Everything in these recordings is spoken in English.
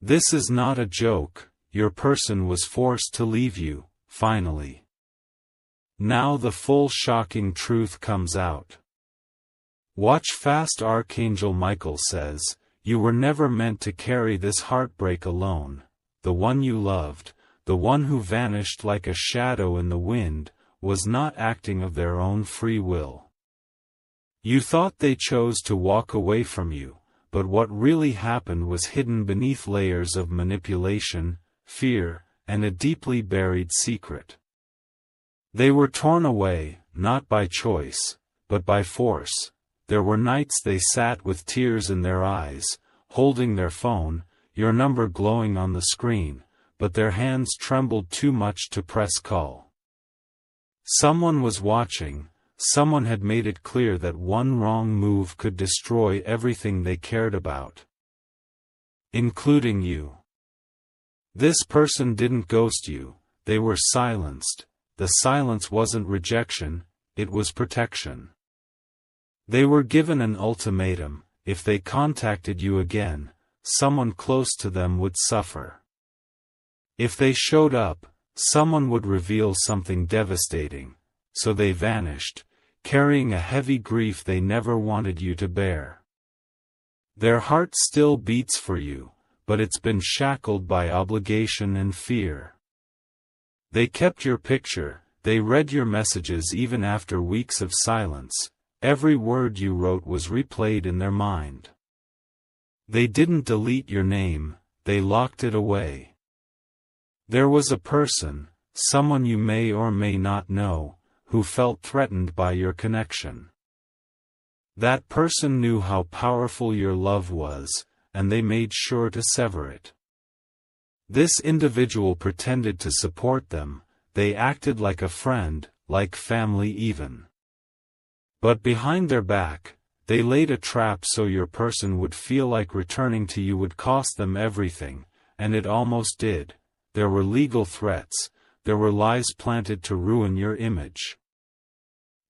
This is not a joke, your person was forced to leave you, finally. Now the full shocking truth comes out. Watch fast. Archangel Michael says, you were never meant to carry this heartbreak alone. The one you loved, the one who vanished like a shadow in the wind, was not acting of their own free will. You thought they chose to walk away from you, but what really happened was hidden beneath layers of manipulation, fear, and a deeply buried secret. They were torn away, not by choice, but by force. There were nights they sat with tears in their eyes, holding their phone, your number glowing on the screen, but their hands trembled too much to press call. Someone was watching, someone had made it clear that one wrong move could destroy everything they cared about. Including you. This person didn't ghost you, they were silenced. The silence wasn't rejection, it was protection. They were given an ultimatum: if they contacted you again, someone close to them would suffer. If they showed up, someone would reveal something devastating, so they vanished, carrying a heavy grief they never wanted you to bear. Their heart still beats for you, but it's been shackled by obligation and fear. They kept your picture, they read your messages even after weeks of silence. Every word you wrote was replayed in their mind. They didn't delete your name, they locked it away. There was a person, someone you may or may not know, who felt threatened by your connection. That person knew how powerful your love was, and they made sure to sever it. This individual pretended to support them, they acted like a friend, like family even. But behind their back, they laid a trap so your person would feel like returning to you would cost them everything, and it almost did. There were legal threats, there were lies planted to ruin your image.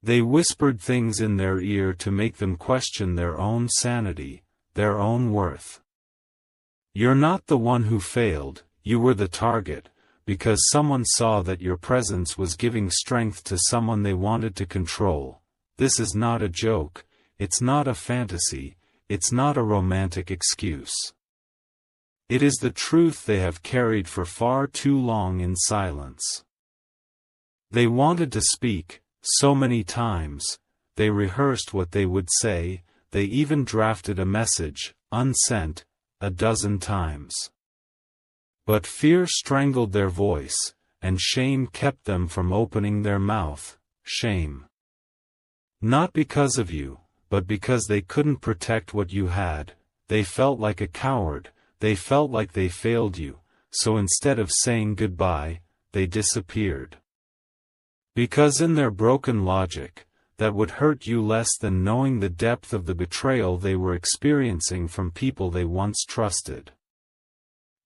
They whispered things in their ear to make them question their own sanity, their own worth. You're not the one who failed, you were the target, because someone saw that your presence was giving strength to someone they wanted to control. This is not a joke, it's not a fantasy, it's not a romantic excuse. It is the truth they have carried for far too long in silence. They wanted to speak, so many times, they rehearsed what they would say, they even drafted a message, unsent, a dozen times. But fear strangled their voice, and shame kept them from opening their mouth, shame. Not because of you, but because they couldn't protect what you had. They felt like a coward, they felt like they failed you, so instead of saying goodbye, they disappeared. Because in their broken logic, that would hurt you less than knowing the depth of the betrayal they were experiencing from people they once trusted.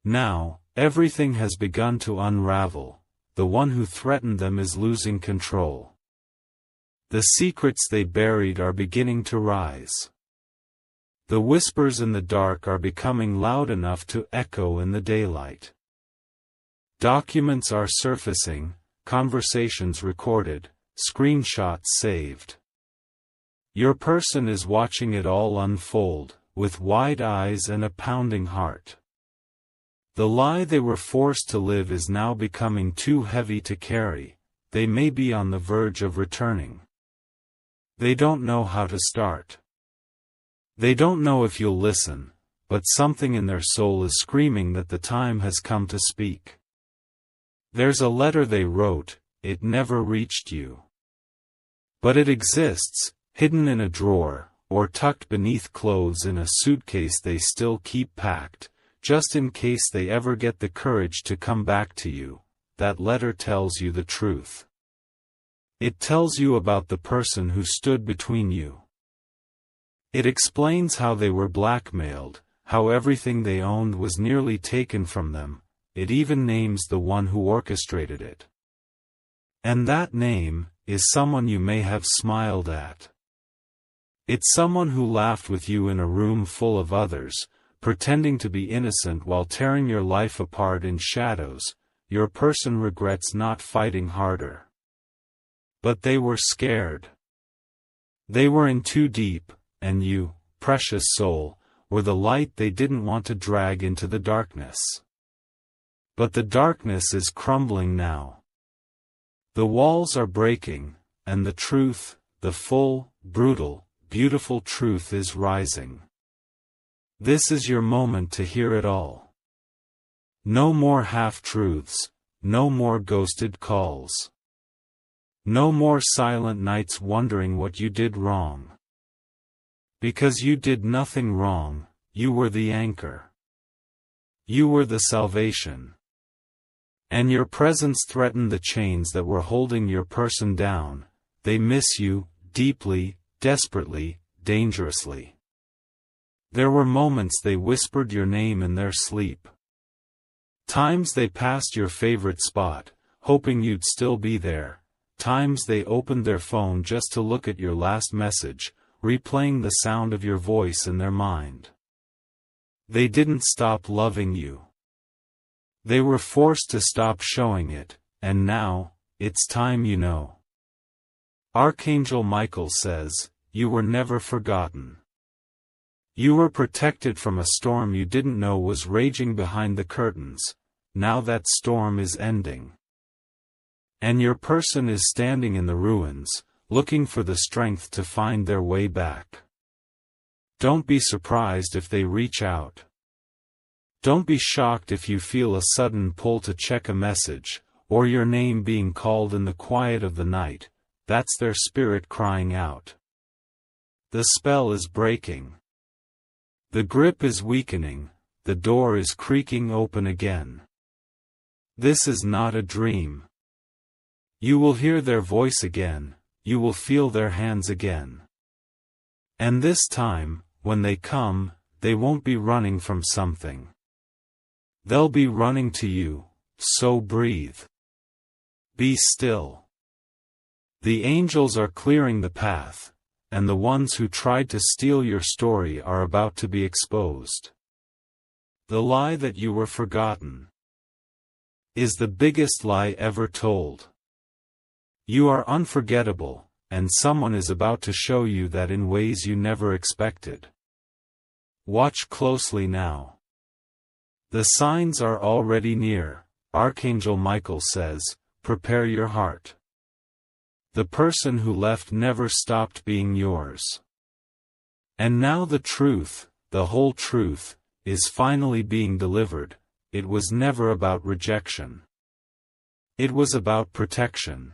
Now, everything has begun to unravel. The one who threatened them is losing control. The secrets they buried are beginning to rise. The whispers in the dark are becoming loud enough to echo in the daylight. Documents are surfacing, conversations recorded, screenshots saved. Your person is watching it all unfold, with wide eyes and a pounding heart. The lie they were forced to live is now becoming too heavy to carry. They may be on the verge of returning. They don't know how to start. They don't know if you'll listen, but something in their soul is screaming that the time has come to speak. There's a letter they wrote, it never reached you. But it exists, hidden in a drawer, or tucked beneath clothes in a suitcase they still keep packed, just in case they ever get the courage to come back to you. That letter tells you the truth. It tells you about the person who stood between you. It explains how they were blackmailed, how everything they owned was nearly taken from them. It even names the one who orchestrated it. And that name is someone you may have smiled at. It's someone who laughed with you in a room full of others, pretending to be innocent while tearing your life apart in shadows, your person regrets not fighting harder. But they were scared. They were in too deep, and you, precious soul, were the light they didn't want to drag into the darkness. But the darkness is crumbling now. The walls are breaking, and the truth, the full, brutal, beautiful truth is rising. This is your moment to hear it all. No more half-truths, no more ghosted calls. No more silent nights wondering what you did wrong. Because you did nothing wrong, you were the anchor. You were the salvation. And your presence threatened the chains that were holding your person down. They miss you, deeply, desperately, dangerously. There were moments they whispered your name in their sleep. Times they passed your favorite spot, hoping you'd still be there. Times they opened their phone just to look at your last message, replaying the sound of your voice in their mind. They didn't stop loving you. They were forced to stop showing it, and now, it's time you know. Archangel Michael says, you were never forgotten. You were protected from a storm you didn't know was raging behind the curtains. Now that storm is ending. And your person is standing in the ruins, looking for the strength to find their way back. Don't be surprised if they reach out. Don't be shocked if you feel a sudden pull to check a message, or your name being called in the quiet of the night. That's their spirit crying out. The spell is breaking. The grip is weakening, the door is creaking open again. This is not a dream. You will hear their voice again, you will feel their hands again. And this time, when they come, they won't be running from something. They'll be running to you, so breathe. Be still. The angels are clearing the path, and the ones who tried to steal your story are about to be exposed. The lie that you were forgotten is the biggest lie ever told. You are unforgettable, and someone is about to show you that in ways you never expected. Watch closely now. The signs are already near, Archangel Michael says, prepare your heart. The person who left never stopped being yours. And now the truth, the whole truth, is finally being delivered. It was never about rejection. It was about protection.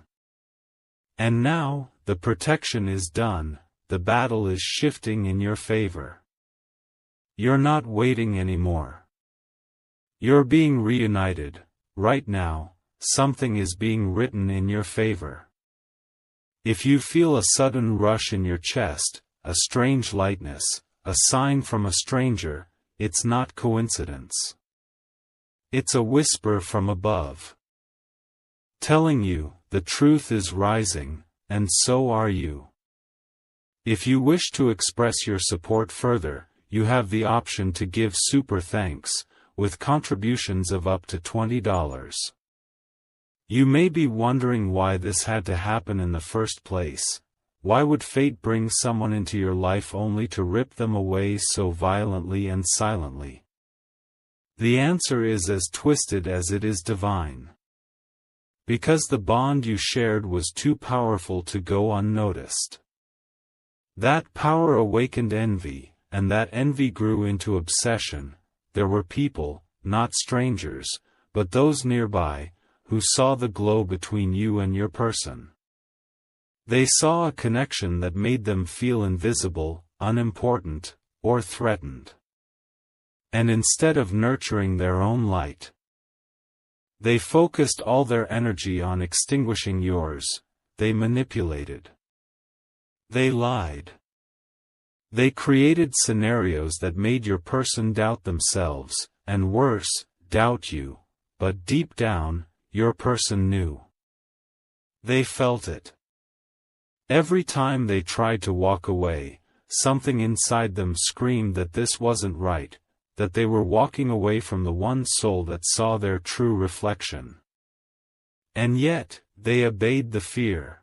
And now, the protection is done, the battle is shifting in your favor. You're not waiting anymore. You're being reunited. Right now, something is being written in your favor. If you feel a sudden rush in your chest, a strange lightness, a sign from a stranger, it's not coincidence. It's a whisper from above, telling you, the truth is rising, and so are you. If you wish to express your support further, you have the option to give super thanks, with contributions of up to $20. You may be wondering why this had to happen in the first place. Why would fate bring someone into your life only to rip them away so violently and silently? The answer is as twisted as it is divine. Because the bond you shared was too powerful to go unnoticed. That power awakened envy, and that envy grew into obsession. There were people, not strangers, but those nearby, who saw the glow between you and your person. They saw a connection that made them feel invisible, unimportant, or threatened. And instead of nurturing their own light, they focused all their energy on extinguishing yours. They manipulated. They lied. They created scenarios that made your person doubt themselves, and worse, doubt you. But deep down, your person knew. They felt it. Every time they tried to walk away, something inside them screamed that this wasn't right. that they were walking away from the one soul that saw their true reflection. And yet, they obeyed the fear.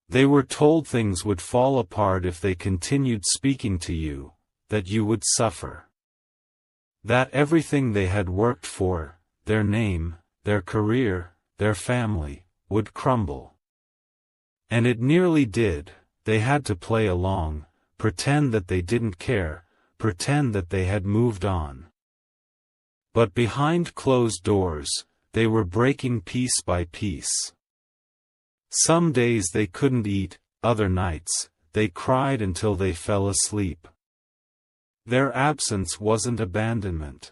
They were told things would fall apart if they continued speaking to you, that you would suffer. That everything they had worked for, their name, their career, their family, would crumble. And it nearly did. They had to play along, pretend that they didn't care, pretend that they had moved on. But behind closed doors, they were breaking piece by piece. Some days they couldn't eat, other nights, they cried until they fell asleep. Their absence wasn't abandonment.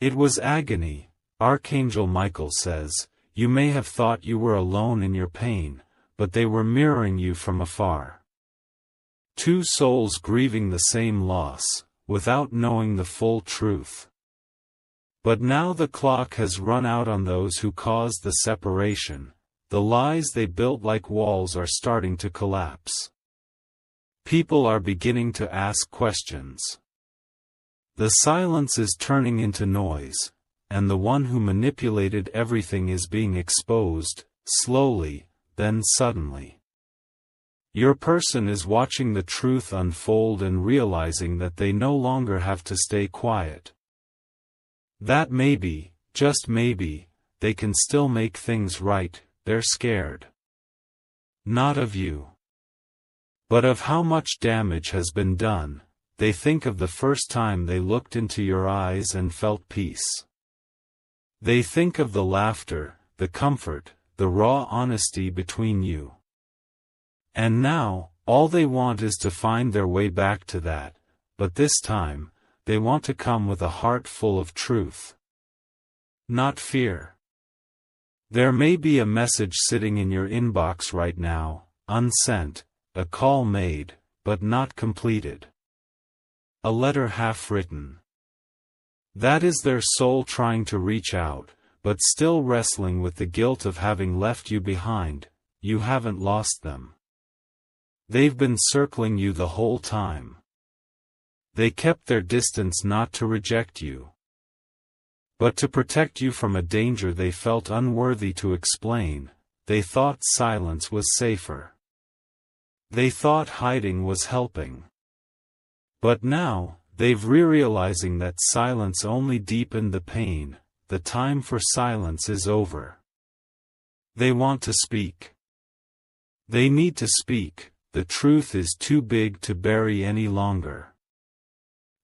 It was agony. Archangel Michael says, "You may have thought you were alone in your pain, but they were mirroring you from afar." Two souls grieving the same loss, without knowing the full truth. But now the clock has run out on those who caused the separation. The lies they built like walls are starting to collapse. People are beginning to ask questions. The silence is turning into noise, and the one who manipulated everything is being exposed, slowly, then suddenly. Your person is watching the truth unfold and realizing that they no longer have to stay quiet. That maybe, just maybe, they can still make things right. They're scared. Not of you, but of how much damage has been done. They think of the first time they looked into your eyes and felt peace. They think of the laughter, the comfort, the raw honesty between you. And now, all they want is to find their way back to that, but this time, they want to come with a heart full of truth. Not fear. There may be a message sitting in your inbox right now, unsent, a call made, but not completed. A letter half written. That is their soul trying to reach out, but still wrestling with the guilt of having left you behind. You haven't lost them. They've been circling you the whole time. They kept their distance not to reject you, but to protect you from a danger they felt unworthy to explain. They thought silence was safer. They thought hiding was helping. But now, they've realizing that silence only deepened the pain. The time for silence is over. They want to speak. They need to speak. The truth is too big to bury any longer.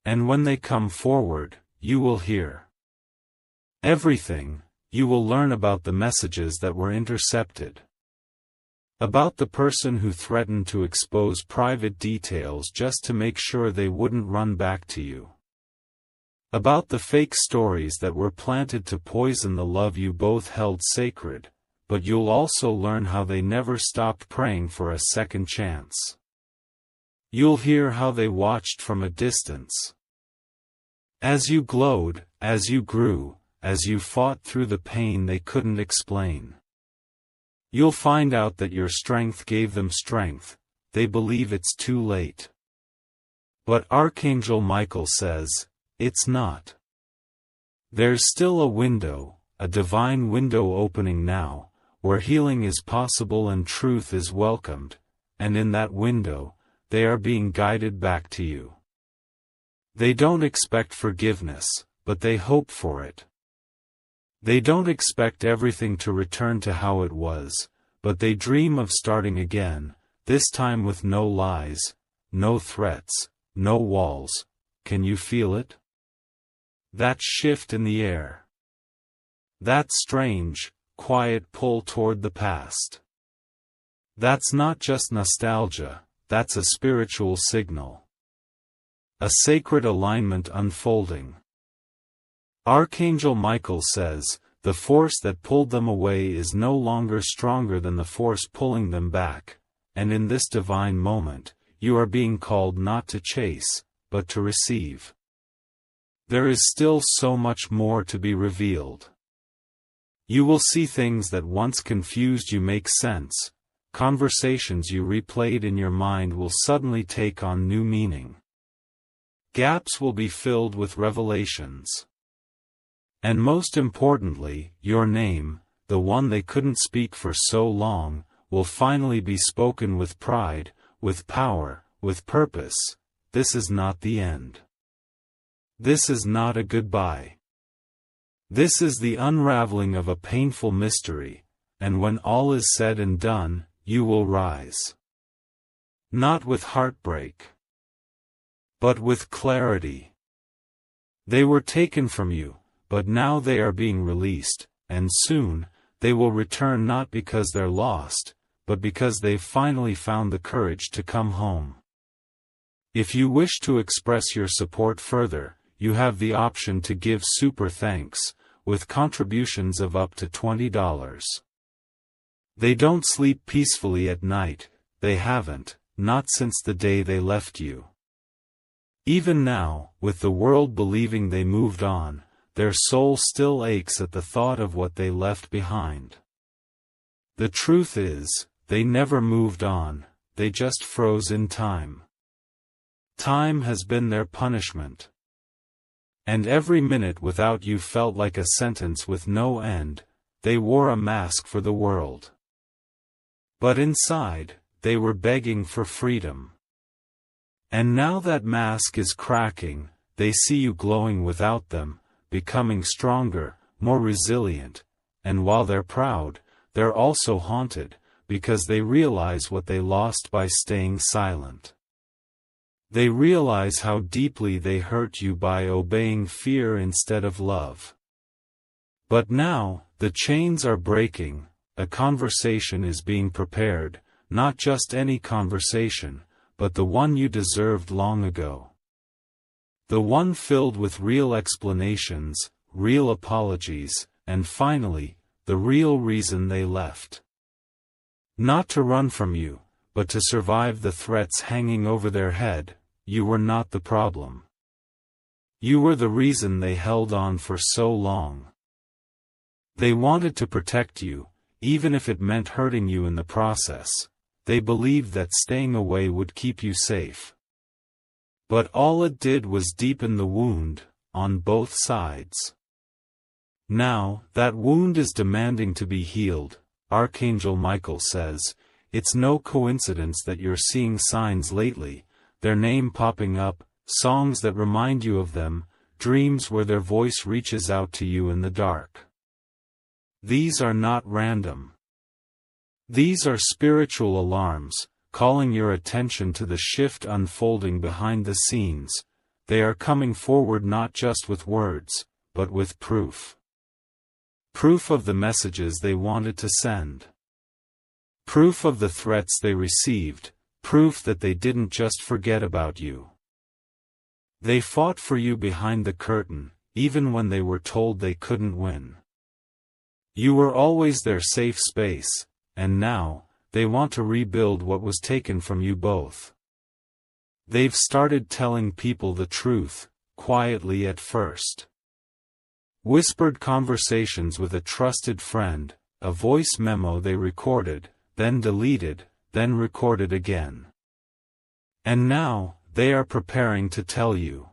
And when they come forward, you will hear everything. You will learn about the messages that were intercepted. About the person who threatened to expose private details just to make sure they wouldn't run back to you. About the fake stories that were planted to poison the love you both held sacred, but you'll also learn how they never stopped praying for a second chance. You'll hear how they watched from a distance. As you glowed, as you grew, as you fought through the pain they couldn't explain. You'll find out that your strength gave them strength. They believe it's too late. But Archangel Michael says, it's not. There's still a window, a divine window opening now, where healing is possible and truth is welcomed, and in that window, they are being guided back to you. They don't expect forgiveness, but they hope for it. They don't expect everything to return to how it was, but they dream of starting again, this time with no lies, no threats, no walls. Can you feel it? That shift in the air. That strange, quiet pull toward the past. That's not just nostalgia, that's a spiritual signal. A sacred alignment unfolding. Archangel Michael says, the force that pulled them away is no longer stronger than the force pulling them back, and in this divine moment, you are being called not to chase, but to receive. There is still so much more to be revealed. You will see things that once confused you make sense. Conversations you replayed in your mind will suddenly take on new meaning. Gaps will be filled with revelations. And most importantly, your name, the one they couldn't speak for so long, will finally be spoken with pride, with power, with purpose. This is not the end. This is not a goodbye. This is the unraveling of a painful mystery, and when all is said and done, you will rise. Not with heartbreak, but with clarity. They were taken from you, but now they are being released, and soon, they will return not because they're lost, but because they've finally found the courage to come home. If you wish to express your support further, you have the option to give super thanks, with contributions of up to $20. They don't sleep peacefully at night, they haven't, not since the day they left you. Even now, with the world believing they moved on, their soul still aches at the thought of what they left behind. The truth is, they never moved on, they just froze in time. Time has been their punishment. And every minute without you felt like a sentence with no end. They wore a mask for the world. But inside, they were begging for freedom. And now that mask is cracking, they see you glowing without them, becoming stronger, more resilient, and while they're proud, they're also haunted, because they realize what they lost by staying silent. They realize how deeply they hurt you by obeying fear instead of love. But now, the chains are breaking, a conversation is being prepared, not just any conversation, but the one you deserved long ago. The one filled with real explanations, real apologies, and finally, the real reason they left. Not to run from you, but to survive the threats hanging over their head. You were not the problem. You were the reason they held on for so long. They wanted to protect you, even if it meant hurting you in the process. They believed that staying away would keep you safe. But all it did was deepen the wound, on both sides. Now, that wound is demanding to be healed, Archangel Michael says. It's no coincidence that you're seeing signs lately, their name popping up, songs that remind you of them, dreams where their voice reaches out to you in the dark. These are not random. These are spiritual alarms, calling your attention to the shift unfolding behind the scenes. They are coming forward not just with words, but with proof. Proof of the messages they wanted to send. Proof of the threats they received, proof that they didn't just forget about you. They fought for you behind the curtain, even when they were told they couldn't win. You were always their safe space, and now, they want to rebuild what was taken from you both. They've started telling people the truth, quietly at first. Whispered conversations with a trusted friend, a voice memo they recorded, then deleted, then recorded again. And now, they are preparing to tell you.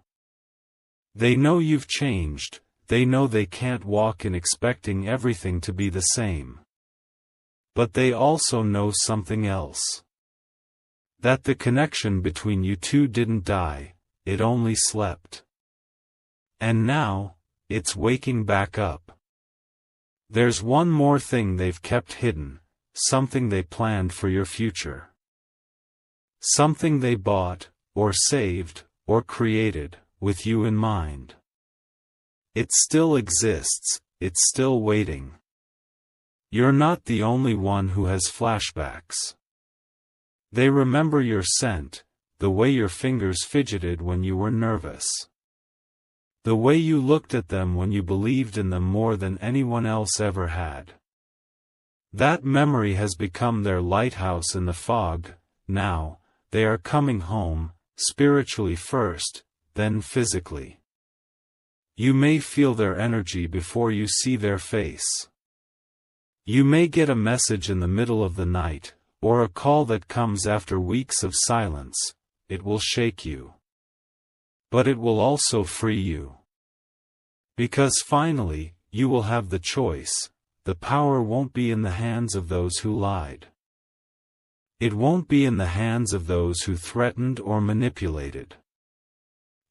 They know you've changed, they know they can't walk in expecting everything to be the same. But they also know something else. That the connection between you two didn't die, it only slept. And now, it's waking back up. There's one more thing they've kept hidden, something they planned for your future. Something they bought, or saved, or created, with you in mind. It still exists, it's still waiting. You're not the only one who has flashbacks. They remember your scent, the way your fingers fidgeted when you were nervous. The way you looked at them when you believed in them more than anyone else ever had. That memory has become their lighthouse in the fog. Now, they are coming home, spiritually first, then physically. You may feel their energy before you see their face. You may get a message in the middle of the night, or a call that comes after weeks of silence. It will shake you. But it will also free you. Because finally, you will have the choice. The power won't be in the hands of those who lied. It won't be in the hands of those who threatened or manipulated.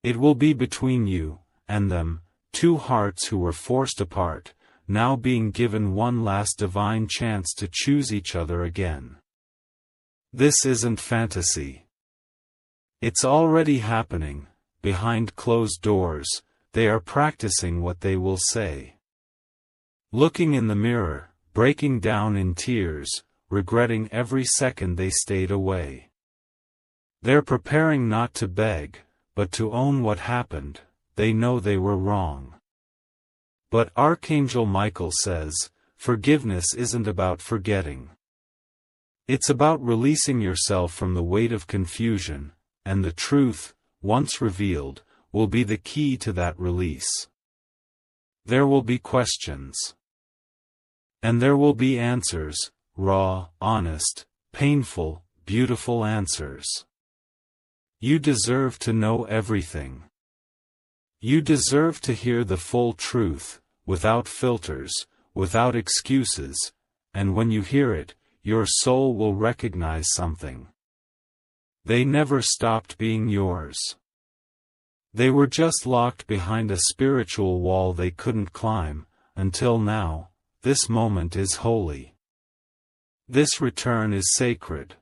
It will be between you and them, two hearts who were forced apart, now being given one last divine chance to choose each other again. This isn't fantasy. It's already happening. Behind closed doors, they are practicing what they will say. Looking in the mirror, breaking down in tears, regretting every second they stayed away. They're preparing not to beg, but to own what happened. They know they were wrong. But Archangel Michael says, forgiveness isn't about forgetting. It's about releasing yourself from the weight of confusion, and the truth, once revealed, will be the key to that release. There will be questions. And there will be answers, raw, honest, painful, beautiful answers. You deserve to know everything. You deserve to hear the full truth, without filters, without excuses, and when you hear it, your soul will recognize something. They never stopped being yours. They were just locked behind a spiritual wall they couldn't climb, until now. This moment is holy. This return is sacred.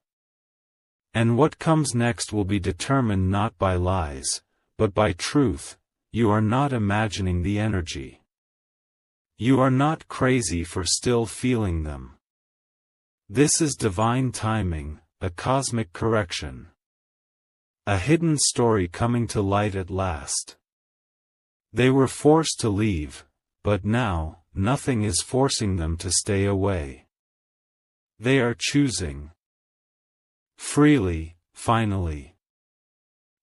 And what comes next will be determined not by lies, but by truth. You are not imagining the energy. You are not crazy for still feeling them. This is divine timing, a cosmic correction. A hidden story coming to light at last. They were forced to leave, but now, nothing is forcing them to stay away. They are choosing. Freely, finally.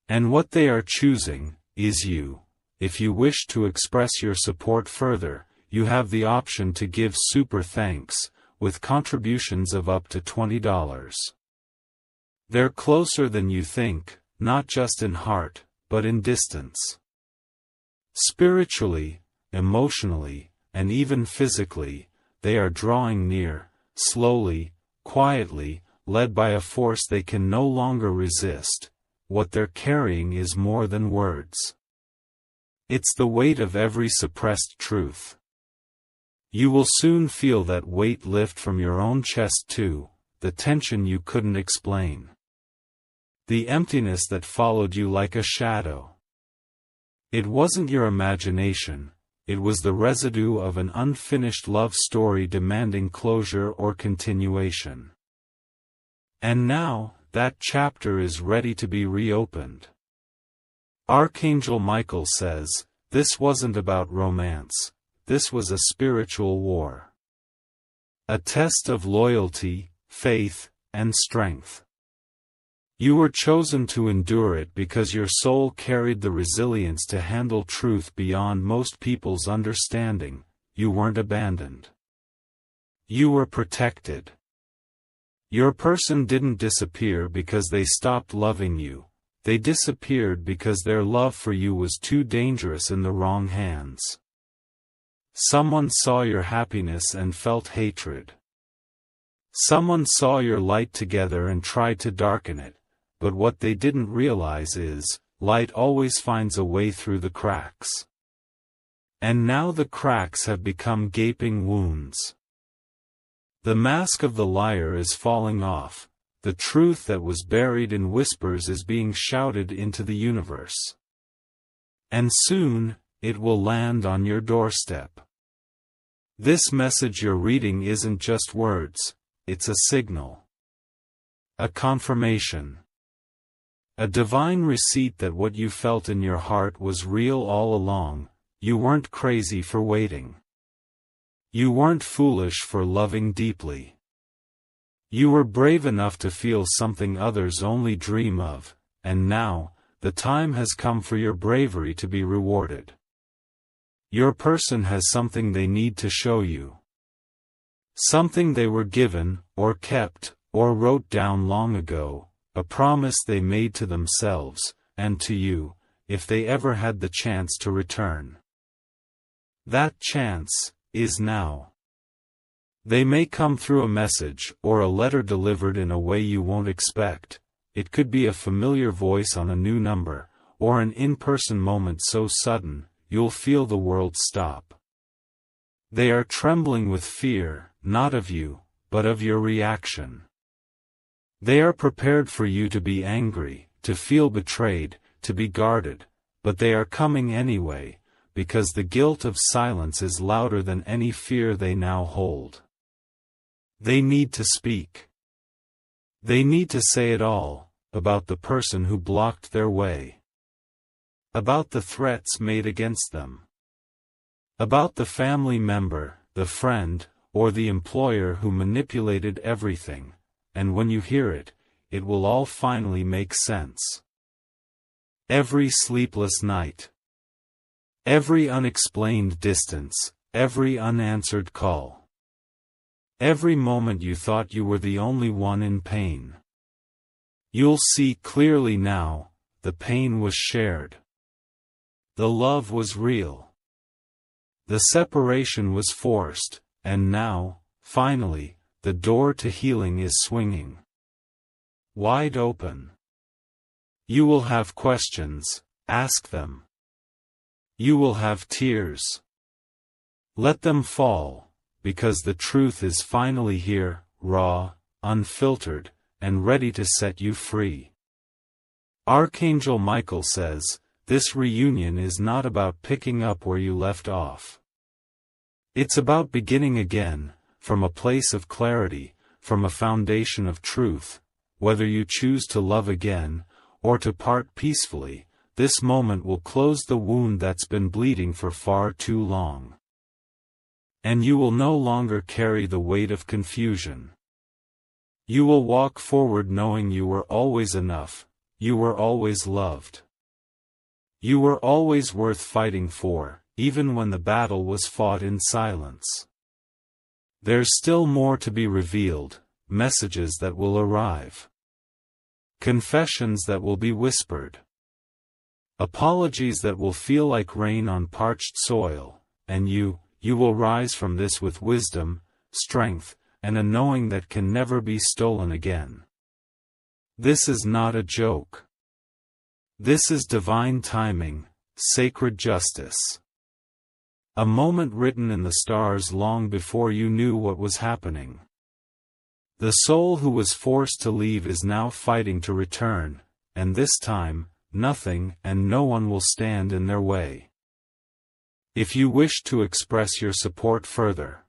And what they are choosing, is you. If you wish to express your support further, you have the option to give super thanks, with contributions of up to $20. They're closer than you think, not just in heart, but in distance. Spiritually, emotionally, and even physically, they are drawing near, slowly, quietly, led by a force they can no longer resist. What they're carrying is more than words. It's the weight of every suppressed truth. You will soon feel that weight lift from your own chest too, the tension you couldn't explain. The emptiness that followed you like a shadow. It wasn't your imagination. It was the residue of an unfinished love story demanding closure or continuation. And now, that chapter is ready to be reopened. Archangel Michael says, this wasn't about romance, this was a spiritual war. A test of loyalty, faith, and strength. You were chosen to endure it because your soul carried the resilience to handle truth beyond most people's understanding. You weren't abandoned. You were protected. Your person didn't disappear because they stopped loving you. They disappeared because their love for you was too dangerous in the wrong hands. Someone saw your happiness and felt hatred. Someone saw your light together and tried to darken it. But what they didn't realize is, light always finds a way through the cracks. And now the cracks have become gaping wounds. The mask of the liar is falling off, the truth that was buried in whispers is being shouted into the universe. And soon, it will land on your doorstep. This message you're reading isn't just words, it's a signal. A confirmation. A divine receipt that what you felt in your heart was real all along. You weren't crazy for waiting. You weren't foolish for loving deeply. You were brave enough to feel something others only dream of, and now, the time has come for your bravery to be rewarded. Your person has something they need to show you. Something they were given, or kept, or wrote down long ago. A promise they made to themselves, and to you. if they ever had the chance to return. That chance is now. They may come through a message or a letter delivered in a way you won't expect. It could be a familiar voice on a new number, or an in-person moment so sudden, you'll feel the world stop. They are trembling with fear, not of you, but of your reaction. They are prepared for you to be angry, to feel betrayed, to be guarded, but they are coming anyway, because the guilt of silence is louder than any fear they now hold. They need to speak. They need to say it all, about the person who blocked their way. About the threats made against them. About the family member, the friend, or the employer who manipulated everything, and when you hear it, it will all finally make sense. Every sleepless night. Every unexplained distance, every unanswered call. Every moment you thought you were the only one in pain. You'll see clearly now, the pain was shared. The love was real. The separation was forced, and now, finally, the door to healing is swinging wide open. You will have questions, ask them. You will have tears. Let them fall. Because the truth is finally here, raw, unfiltered, and ready to set you free. Archangel Michael says, this reunion is not about picking up where you left off. It's about beginning again, from a place of clarity, from a foundation of truth. Whether you choose to love again, or to part peacefully, this moment will close the wound that's been bleeding for far too long. And you will no longer carry the weight of confusion. You will walk forward knowing you were always enough, you were always loved. You were always worth fighting for, even when the battle was fought in silence. There's still more to be revealed, messages that will arrive. Confessions that will be whispered. Apologies that will feel like rain on parched soil, and you will rise from this with wisdom, strength, and a knowing that can never be stolen again. This is not a joke. This is divine timing, sacred justice. A moment written in the stars long before you knew what was happening. The soul who was forced to leave is now fighting to return, and this time, nothing and no one will stand in their way. If you wish to express your support further,